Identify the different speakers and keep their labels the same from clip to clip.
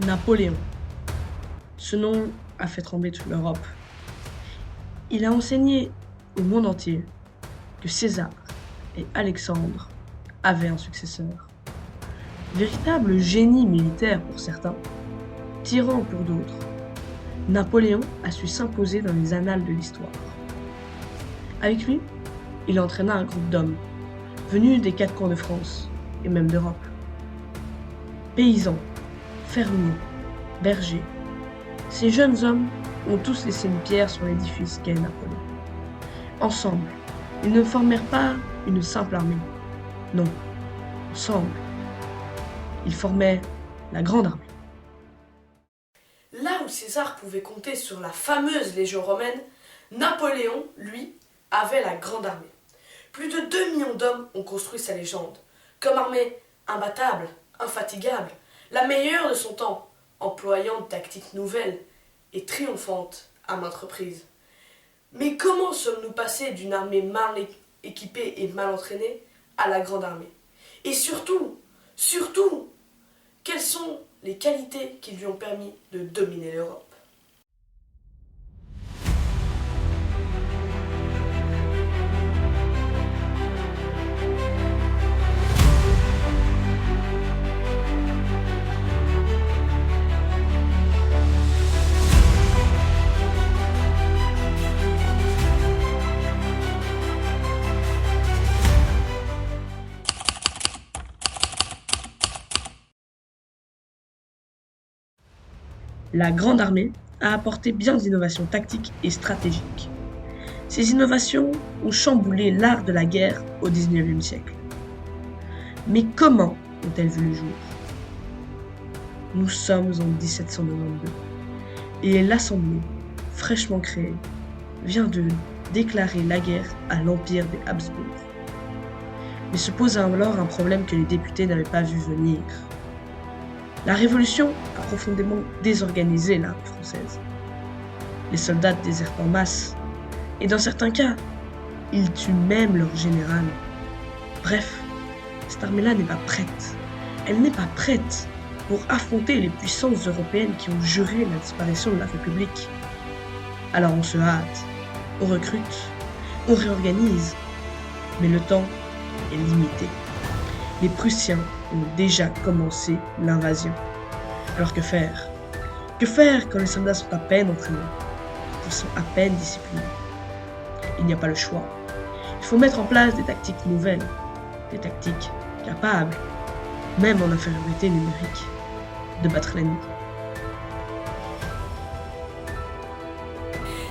Speaker 1: Napoléon. Ce nom a fait trembler toute l'Europe. Il a enseigné au monde entier que César et Alexandre avaient un successeur. Véritable génie militaire pour certains, tyran pour d'autres, Napoléon a su s'imposer dans les annales de l'histoire. Avec lui, il entraîna un groupe d'hommes, venus des quatre coins de France et même d'Europe. Paysans, fermiers, bergers, ces jeunes hommes ont tous laissé une pierre sur l'édifice qu'est Napoléon. Ensemble, ils ne formèrent pas une simple armée. Non, ensemble, ils formaient la Grande Armée.
Speaker 2: Là où César pouvait compter sur la fameuse Légion romaine, Napoléon, lui, avait la Grande Armée. Plus de 2 millions d'hommes ont construit sa légende, comme armée imbattable, infatigable, la meilleure de son temps, employant de tactiques nouvelles et triomphantes à maintes reprises. Mais comment sommes-nous passés d'une armée mal équipée et mal entraînée à la Grande Armée? Et surtout, quelles sont les qualités qui lui ont permis de dominer l'Europe?
Speaker 1: La Grande Armée a apporté bien des innovations tactiques et stratégiques. Ces innovations ont chamboulé l'art de la guerre au XIXe siècle. Mais comment ont-elles vu le jour? Nous sommes en 1792 et l'Assemblée, fraîchement créée, vient de déclarer la guerre à l'Empire des Habsbourg. Mais se pose alors un problème que les députés n'avaient pas vu venir. La Révolution a profondément désorganisé l'armée française. Les soldats désertent en masse, et dans certains cas, ils tuent même leur général. Bref, cette armée-là n'est pas prête. Elle n'est pas prête pour affronter les puissances européennes qui ont juré la disparition de la République. Alors on se hâte, on recrute, on réorganise, mais le temps est limité. Les Prussiens ont déjà commencé l'invasion. Alors que faire? Que faire quand les soldats sont à peine entraînés, qu'ils sont à peine disciplinés? Il n'y a pas le choix. Il faut mettre en place des tactiques nouvelles, des tactiques capables, même en infériorité numérique, de battre l'ennemi.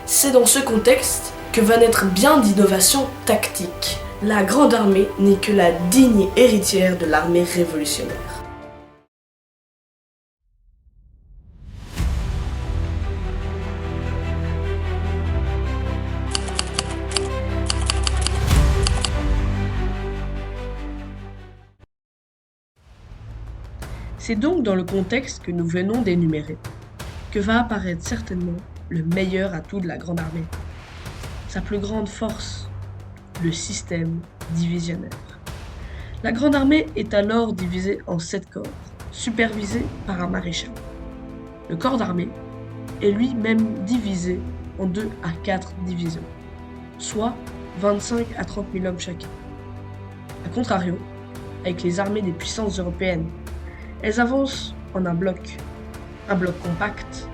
Speaker 2: C'est dans ce contexte que va naître bien d'innovations tactiques. La Grande Armée n'est que la digne héritière de l'armée révolutionnaire.
Speaker 1: C'est donc dans le contexte que nous venons d'énumérer que va apparaître certainement le meilleur atout de la Grande Armée. Sa plus grande force, le système divisionnaire. La Grande Armée est alors divisée en 7 corps, supervisés par un maréchal. Le corps d'armée est lui-même divisé en 2 à 4 divisions, soit 25 à 30 000 hommes chacun. A contrario, avec les armées des puissances européennes, elles avancent en un bloc compact,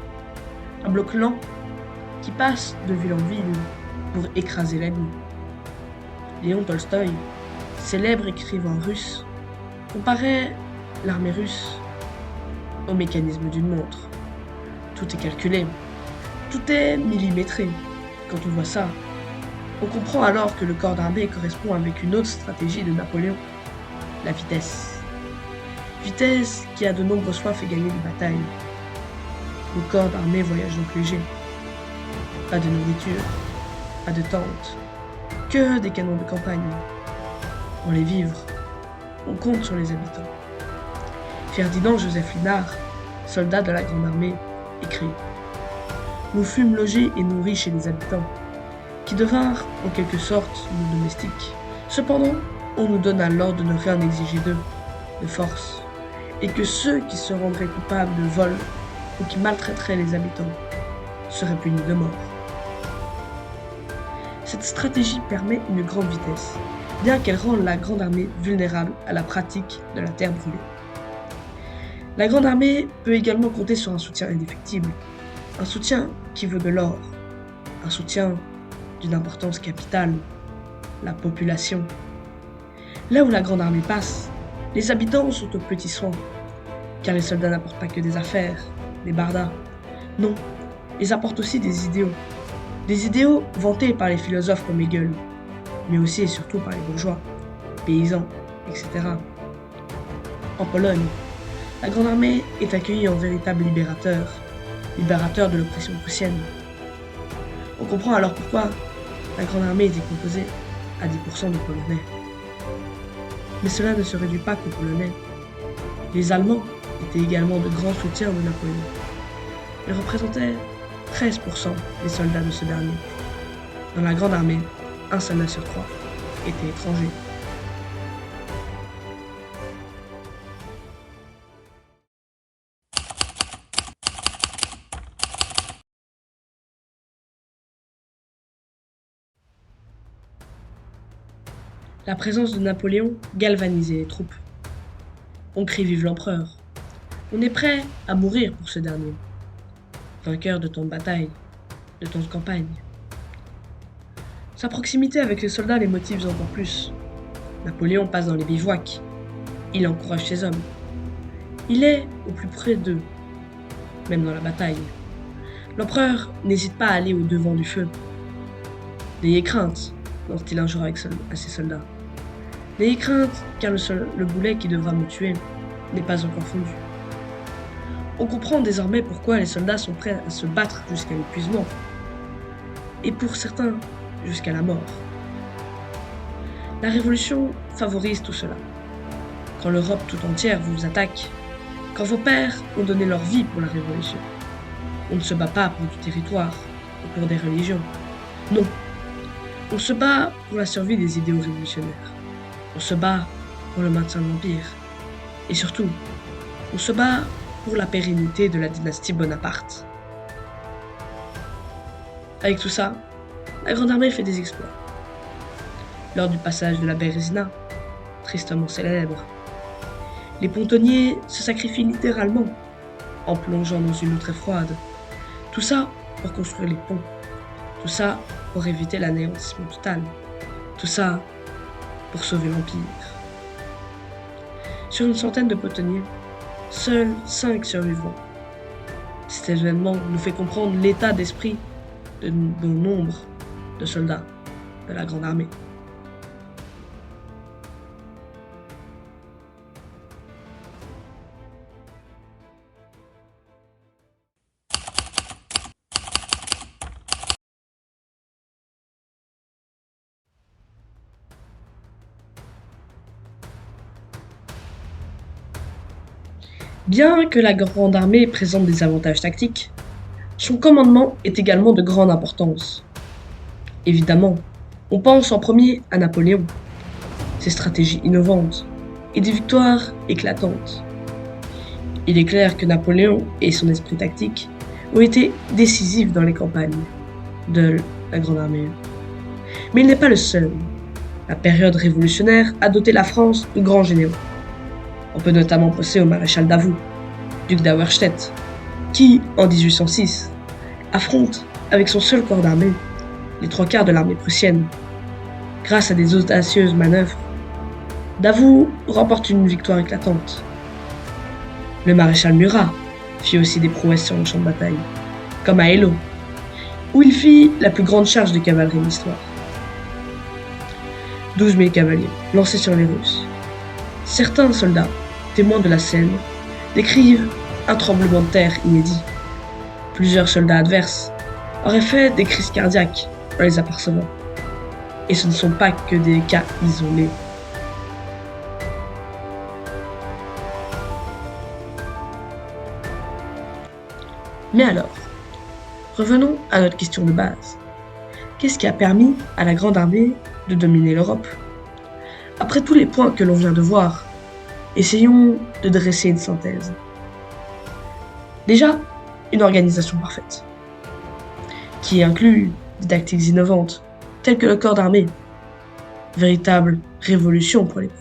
Speaker 1: un bloc lent qui passe de ville en ville pour écraser l'ennemi. Léon Tolstoï, célèbre écrivain russe, comparait l'armée russe au mécanisme d'une montre. Tout est calculé, tout est millimétré. Quand on voit ça, on comprend alors que le corps d'armée correspond avec une autre stratégie de Napoléon, la vitesse. Vitesse qui a de nombreuses fois fait gagner des batailles. Le corps d'armée voyage donc léger. Pas de nourriture, pas de tente, que des canons de campagne. Pour les vivres, on compte sur les habitants. Ferdinand Joseph Linard, soldat de la Grande Armée, écrit « Nous fûmes logés et nourris chez les habitants, qui devinrent en quelque sorte nos domestiques. Cependant, on nous donna l'ordre de ne rien exiger d'eux, de force, et que ceux qui se rendraient coupables de vol ou qui maltraiteraient les habitants seraient punis de mort. Cette stratégie permet une grande vitesse, bien qu'elle rende la Grande Armée vulnérable à la pratique de la terre brûlée. La Grande Armée peut également compter sur un soutien indéfectible, un soutien qui vaut de l'or, un soutien d'une importance capitale, la population. Là où la Grande Armée passe, les habitants sont aux petits soins, car les soldats n'apportent pas que des affaires, des bardas. Non, ils apportent aussi des idéaux vantés par les philosophes comme Hegel, mais aussi et surtout par les bourgeois, paysans, etc. En Pologne, la Grande Armée est accueillie en véritable libérateur de l'oppression prussienne. On comprend alors pourquoi la Grande Armée était composée à 10% de Polonais. Mais cela ne se réduit pas qu'aux Polonais. Les Allemands étaient également de grands soutiens de Napoléon. Ils représentaient 13% des soldats de ce dernier. Dans la Grande Armée, un soldat sur 3 était étranger. La présence de Napoléon galvanisait les troupes. On crie vive l'empereur. On est prêt à mourir pour ce dernier. Vainqueur de tant de batailles, de tant de campagnes. Sa proximité avec les soldats les motive encore plus. Napoléon passe dans les bivouacs. Il encourage ses hommes. Il est au plus près d'eux, même dans la bataille. L'empereur n'hésite pas à aller au devant du feu. N'ayez crainte, lance-t-il un jour à ses soldats. N'ayez crainte, car le boulet qui devra me tuer n'est pas encore fondu. On comprend désormais pourquoi les soldats sont prêts à se battre jusqu'à l'épuisement, et pour certains, jusqu'à la mort. La Révolution favorise tout cela. Quand l'Europe tout entière vous attaque, quand vos pères ont donné leur vie pour la Révolution, on ne se bat pas pour du territoire ou pour des religions. Non, on se bat pour la survie des idéaux révolutionnaires. On se bat pour le maintien de l'Empire. Et surtout, on se bat pour la pérennité de la dynastie Bonaparte. Avec tout ça, la Grande Armée fait des exploits. Lors du passage de la Bérésina, tristement célèbre, les pontonniers se sacrifient littéralement en plongeant dans une eau très froide. Tout ça pour construire les ponts. Tout ça pour éviter l'anéantissement total. Tout ça pour sauver l'Empire. Sur une centaine de pontonniers, seuls 5 survivront. Cet événement nous fait comprendre l'état d'esprit de bon nombre de soldats de la Grande Armée. Bien que la Grande Armée présente des avantages tactiques, son commandement est également de grande importance. Évidemment, on pense en premier à Napoléon, ses stratégies innovantes et des victoires éclatantes. Il est clair que Napoléon et son esprit tactique ont été décisifs dans les campagnes de la Grande Armée. Mais il n'est pas le seul. La période révolutionnaire a doté la France de grands généraux. On peut notamment penser au maréchal Davout, duc d'Auerstedt, qui, en 1806, affronte avec son seul corps d'armée les 3/4 de l'armée prussienne. Grâce à des audacieuses manœuvres, Davout remporte une victoire éclatante. Le maréchal Murat fit aussi des prouesses sur le champ de bataille, comme à Eylau, où il fit la plus grande charge de cavalerie de l'histoire. 12 000 cavaliers lancés sur les Russes. Certains soldats, témoins de la scène, décrivent un tremblement de terre inédit. Plusieurs soldats adverses auraient fait des crises cardiaques en les apercevant. Et ce ne sont pas que des cas isolés. Mais alors, revenons à notre question de base. Qu'est-ce qui a permis à la Grande Armée de dominer l'Europe? Après tous les points que l'on vient de voir, Essayons de dresser une synthèse. Déjà, une organisation parfaite, qui inclut des tactiques innovantes, telles que le corps d'armée, véritable révolution pour l'époque.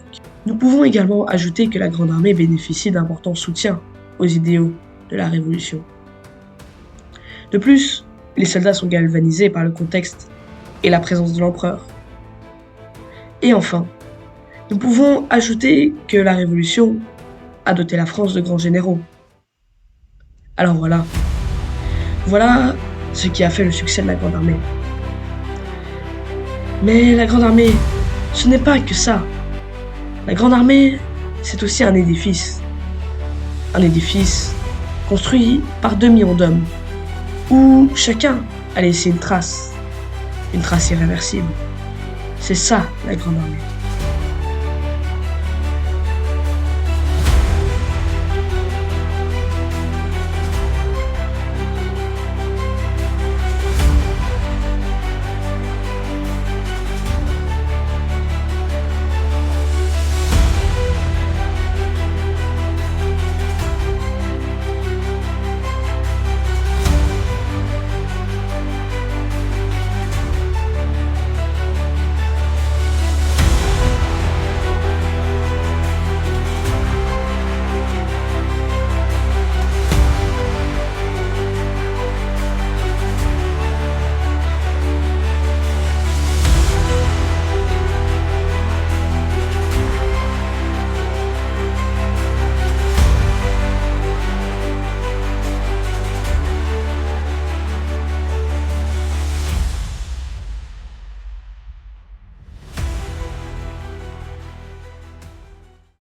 Speaker 1: Nous pouvons également ajouter que la Grande Armée bénéficie d'importants soutiens aux idéaux de la Révolution. De plus, les soldats sont galvanisés par le contexte et la présence de l'empereur. Et enfin, nous pouvons ajouter que la Révolution a doté la France de grands généraux. Alors voilà ce qui a fait le succès de la Grande Armée. Mais la Grande Armée, ce n'est pas que ça. La Grande Armée, c'est aussi un édifice. Un édifice construit par 2 millions d'hommes, où chacun a laissé une trace irréversible. C'est ça, la Grande Armée.